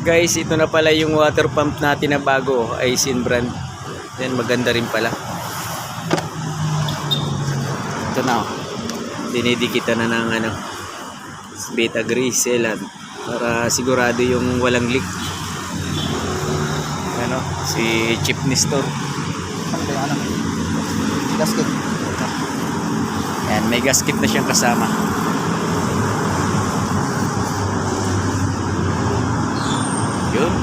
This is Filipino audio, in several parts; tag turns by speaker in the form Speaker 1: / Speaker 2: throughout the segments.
Speaker 1: Guys, ito na pala yung water pump natin na bago, Aisin brand. Yan, maganda rin pala. Ito na, oh. Dinidikitan na ng beta grease sealant para sigurado yung walang leak. Si Chip Nestor.
Speaker 2: Gasket.
Speaker 1: Yan, may gasket na siyang kasama. Yun.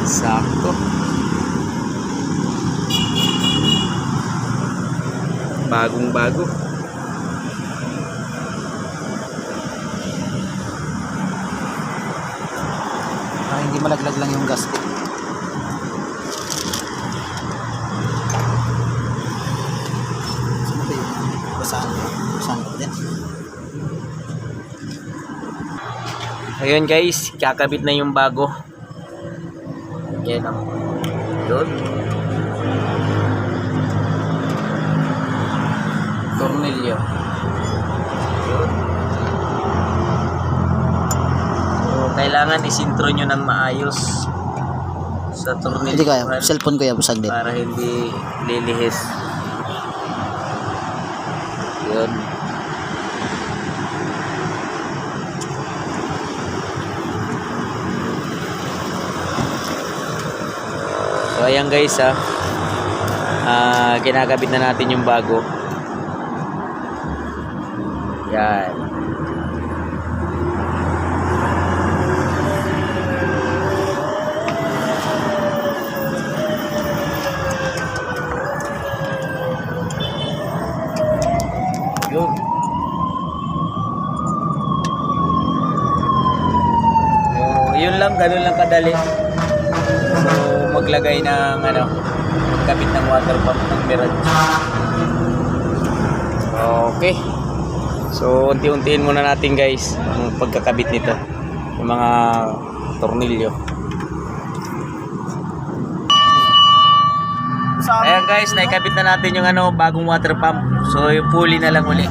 Speaker 1: Sakto. Bagong bago.
Speaker 2: Hindi malaglag lang yung gasket. Sino ba yun? Basahan ko din.
Speaker 1: Ayun guys, kakabit na yung bago. Yan o. Yun. Tornilyo. Yun. So, kailangan isintro nyo ng maayos sa tornilyo.
Speaker 2: Hindi kaya, cellphone ko yan, busag din.
Speaker 1: Para hindi lilihis. Yun. So ayan guys kinakabit na natin yung bago. Yan. Yun. So yun lang, ganun lang kadali. So maglagay ng magkabit ng water pump ng Mirage. Okay. So unti-untiin muna natin guys ang pagkakabit nito, yung mga tornilyo. Ayan guys, naikabit na natin yung bagong water pump. So yung pulley na lang uli.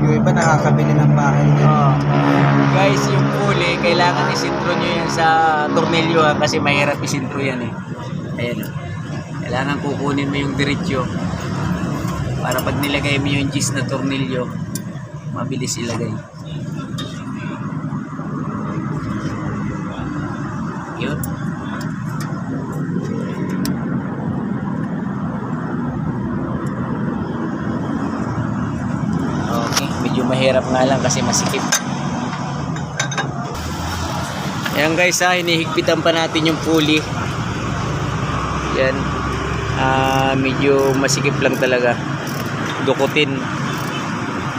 Speaker 2: Yung iba nakakabili ng bahay din.
Speaker 1: Guys, yung pulley, kailangan isintro nyo yan sa tornilyo kasi mahirap isintro yan eh. Ayan. Kailangan kukunin mo yung diretsyo para pag nilagay mo yung gis na tornilyo, mabilis ilagay. Yun. Okay, medyo mahirap nga lang kasi masikip. Ayan guys hinihigpitan pa natin yung pulley. Yan. Medyo masikip lang talaga. Dukutin.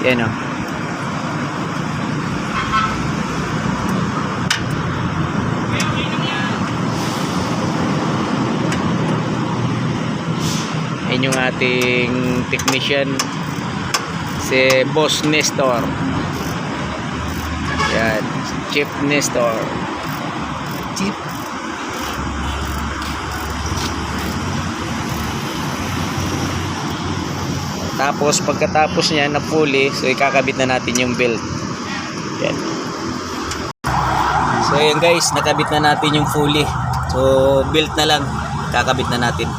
Speaker 1: Yan o. Ayan yung ating technician, si Boss Nestor. Yan, Chip Nestor.
Speaker 2: Chip.
Speaker 1: Tapos pagkatapos niya na pulley, so ikakabit na natin yung belt. Yan. So ayan guys, nakabit na natin yung pulley. So belt na lang kakabit na natin.